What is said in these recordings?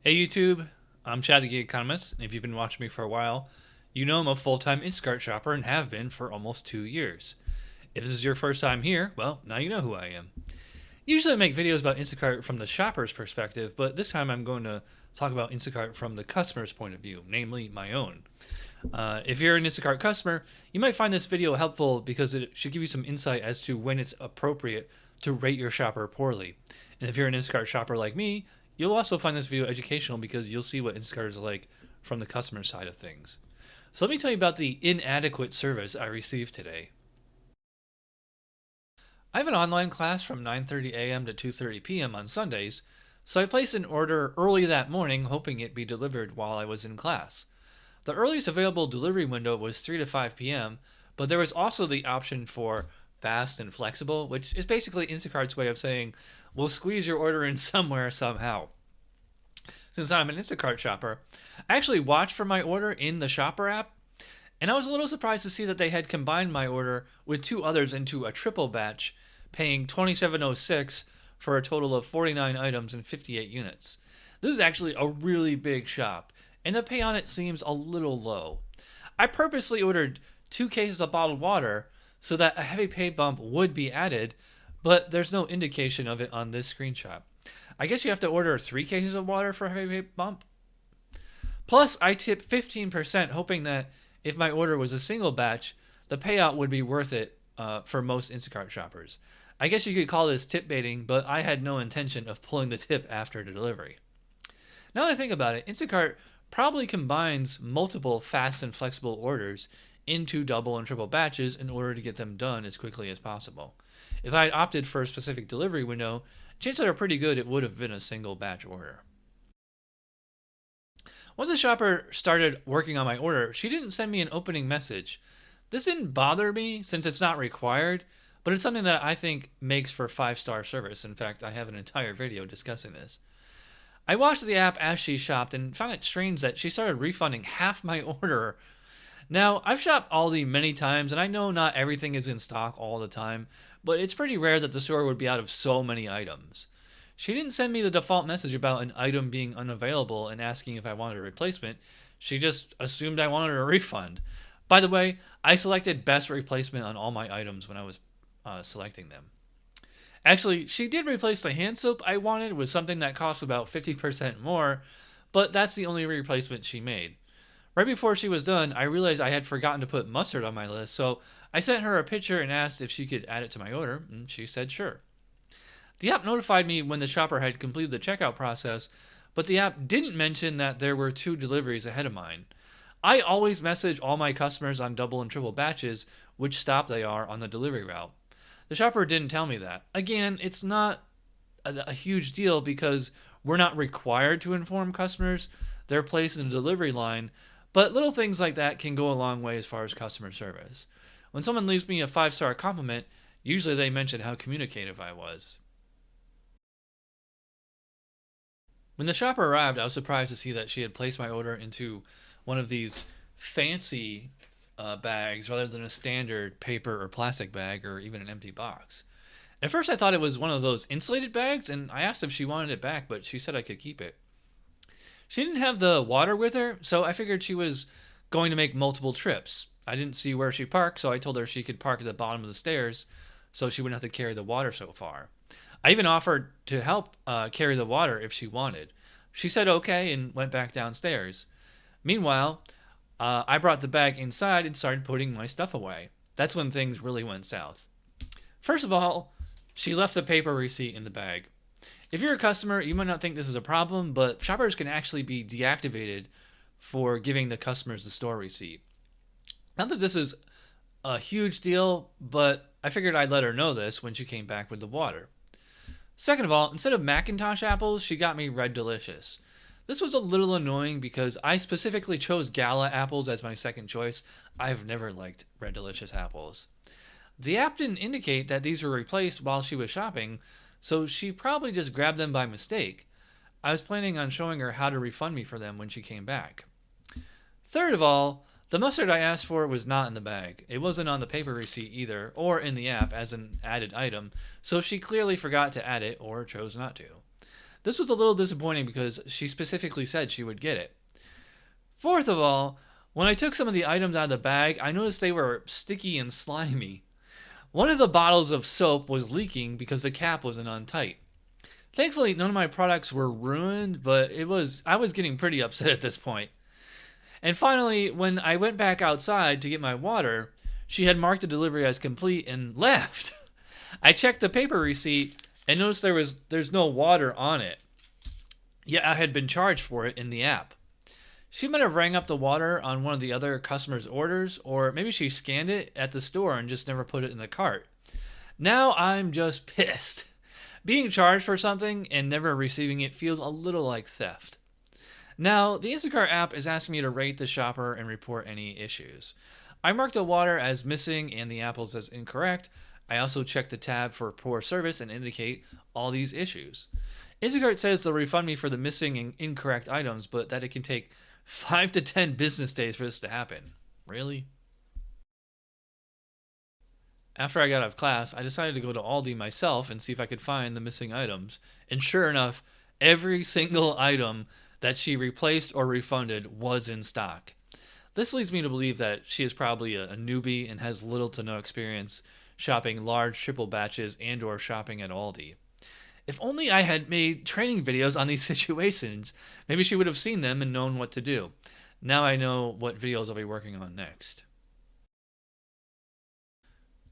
Hey YouTube, I'm 𝗏𝗏𝗃𝗏𝗏, and if you've been watching me for a while, you know I'm a full-time Instacart shopper and have been for almost 2 years. If this is your first time here, well, now you know who I am. Usually I make videos about Instacart from the shopper's perspective, but this time I'm going to talk about Instacart from the customer's point of view, namely my own. If you're an Instacart customer, you might find this video helpful because it should give you some insight as to when it's appropriate to rate your shopper poorly. And if you're an Instacart shopper like me, you'll also find this video educational because you'll see what Instacart is like from the customer side of things. So let me tell you about the inadequate service I received today. I have an online class from 9:30 a.m. to 2:30 p.m. on Sundays, so I placed an order early that morning hoping it'd be delivered while I was in class. The earliest available delivery window was 3 to 5 p.m., but there was also the option for fast and flexible, which is basically Instacart's way of saying, we'll squeeze your order in somewhere, somehow. Since I'm an Instacart shopper, I actually watched for my order in the shopper app, and I was a little surprised to see that they had combined my order with 2 others into a triple batch, paying $27.06 for a total of 49 items and 58 units. This is actually a really big shop, and the pay on it seems a little low. I purposely ordered 2 cases of bottled water so that a heavy pay bump would be added, but there's no indication of it on this screenshot. I guess you have to order 3 cases of water for a heavy pay bump. Plus, I tipped 15%, hoping that if my order was a single batch, the payout would be worth it for most Instacart shoppers. I guess you could call this tip baiting, but I had no intention of pulling the tip after the delivery. Now that I think about it, Instacart probably combines multiple fast and flexible orders into double and triple batches in order to get them done as quickly as possible. If I had opted for a specific delivery window, chances are pretty good it would have been a single batch order. Once the shopper started working on my order, she didn't send me an opening message. This didn't bother me since it's not required, but it's something that I think makes for 5-star service. In fact, I have an entire video discussing this. I watched the app as she shopped and found it strange that she started refunding half my order. Now, I've shopped Aldi many times, and I know not everything is in stock all the time, but it's pretty rare that the store would be out of so many items. She didn't send me the default message about an item being unavailable and asking if I wanted a replacement. She just assumed I wanted a refund. By the way, I selected best replacement on all my items when I was selecting them. Actually, she did replace the hand soap I wanted with something that cost about 50% more, but that's the only replacement she made. Right before she was done, I realized I had forgotten to put mustard on my list, so I sent her a picture and asked if she could add it to my order, and she said sure. The app notified me when the shopper had completed the checkout process, but the app didn't mention that there were 2 deliveries ahead of mine. I always message all my customers on double and triple batches which stop they are on the delivery route. The shopper didn't tell me that. Again, it's not a huge deal because we're not required to inform customers their place in the delivery line, but little things like that can go a long way as far as customer service. When someone leaves me a 5-star compliment, usually they mention how communicative I was. When the shopper arrived, I was surprised to see that she had placed my order into one of these fancy bags rather than a standard paper or plastic bag or even an empty box. At first I thought it was one of those insulated bags, and I asked if she wanted it back, but she said I could keep it. She didn't have the water with her, so I figured she was going to make multiple trips. I didn't see where she parked, so I told her she could park at the bottom of the stairs so she wouldn't have to carry the water so far. I even offered to help carry the water if she wanted. She said okay and went back downstairs. Meanwhile, I brought the bag inside and started putting my stuff away. That's when things really went south. First of all, she left the paper receipt in the bag. If you're a customer, you might not think this is a problem, but shoppers can actually be deactivated for giving the customers the store receipt. Not that this is a huge deal, but I figured I'd let her know this when she came back with the water. Second of all, instead of Macintosh apples, she got me Red Delicious. This was a little annoying because I specifically chose Gala apples as my second choice. I've never liked Red Delicious apples. The app didn't indicate that these were replaced while she was shopping, so she probably just grabbed them by mistake. I was planning on showing her how to refund me for them when she came back. Third of all, the mustard I asked for was not in the bag. It wasn't on the paper receipt either, or in the app as an added item, so she clearly forgot to add it or chose not to. This was a little disappointing because she specifically said she would get it. Fourth of all, when I took some of the items out of the bag, I noticed they were sticky and slimy. One of the bottles of soap was leaking because the cap wasn't on tight. Thankfully, none of my products were ruined, but I was getting pretty upset at this point. And finally, when I went back outside to get my water, she had marked the delivery as complete and left. I checked the paper receipt and noticed there's no water on it. Yet I had been charged for it in the app. She might have rang up the water on one of the other customers' orders, or maybe she scanned it at the store and just never put it in the cart. Now I'm just pissed. Being charged for something and never receiving it feels a little like theft. Now, the Instacart app is asking me to rate the shopper and report any issues. I marked the water as missing and the apples as incorrect. I also checked the tab for poor service and indicate all these issues. Instacart says they'll refund me for the missing and incorrect items, but that it can take 5 to 10 business days for this to happen. Really? After I got out of class, I decided to go to Aldi myself and see if I could find the missing items. And sure enough, every single item that she replaced or refunded was in stock. This leads me to believe that she is probably a newbie and has little to no experience shopping large triple batches and or shopping at Aldi. If only I had made training videos on these situations, maybe she would have seen them and known what to do. Now I know what videos I'll be working on next.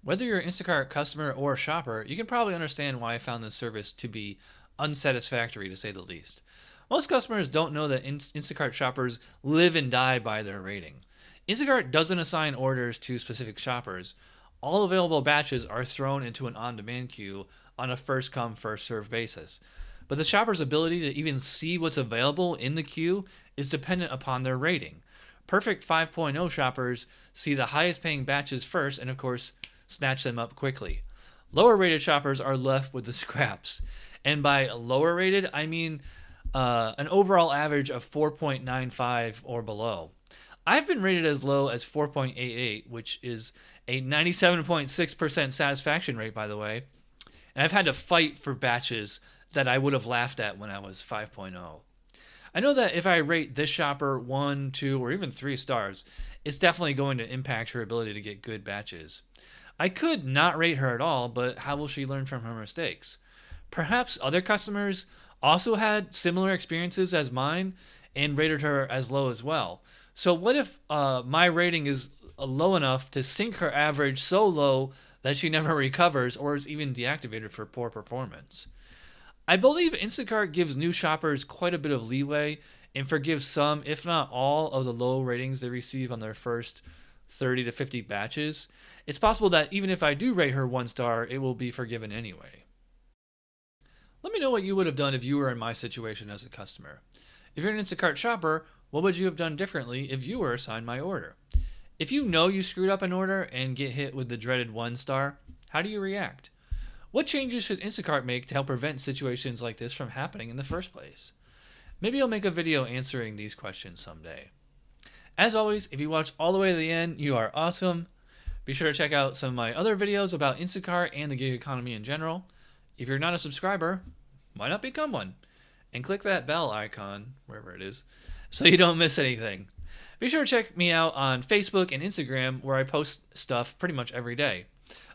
Whether you're an Instacart customer or a shopper, you can probably understand why I found this service to be unsatisfactory, to say the least. Most customers don't know that Instacart shoppers live and die by their rating. Instacart doesn't assign orders to specific shoppers. All available batches are thrown into an on-demand queue on a first-come, first-served basis. But the shopper's ability to even see what's available in the queue is dependent upon their rating. Perfect 5.0 shoppers see the highest-paying batches first and, of course, snatch them up quickly. Lower-rated shoppers are left with the scraps. And by lower-rated, I mean an overall average of 4.95 or below. I've been rated as low as 4.88, which is a 97.6% satisfaction rate, by the way. And I've had to fight for batches that I would have laughed at when I was 5.0. I know that if I rate this shopper 1, 2, or even 3 stars, it's definitely going to impact her ability to get good batches. I could not rate her at all, but how will she learn from her mistakes? Perhaps other customers also had similar experiences as mine and rated her as low as well. So what if my rating is low enough to sink her average so low that she never recovers or is even deactivated for poor performance? I believe Instacart gives new shoppers quite a bit of leeway and forgives some, if not all, of the low ratings they receive on their first 30 to 50 batches. It's possible that even if I do rate her 1 star, it will be forgiven anyway. Let me know what you would have done if you were in my situation as a customer. If you're an Instacart shopper, what would you have done differently if you were assigned my order? If you know you screwed up an order and get hit with the dreaded 1 star, how do you react? What changes should Instacart make to help prevent situations like this from happening in the first place? Maybe I'll make a video answering these questions someday. As always, if you watch all the way to the end, you are awesome. Be sure to check out some of my other videos about Instacart and the gig economy in general. If you're not a subscriber, why not become one? And click that bell icon, wherever it is, so you don't miss anything. Be sure to check me out on Facebook and Instagram, where I post stuff pretty much every day.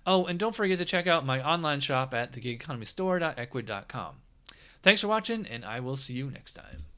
Oh, and don't forget to check out my online shop at thegigEconomystore.ecwid.com. Thanks for watching, and I will see you next time.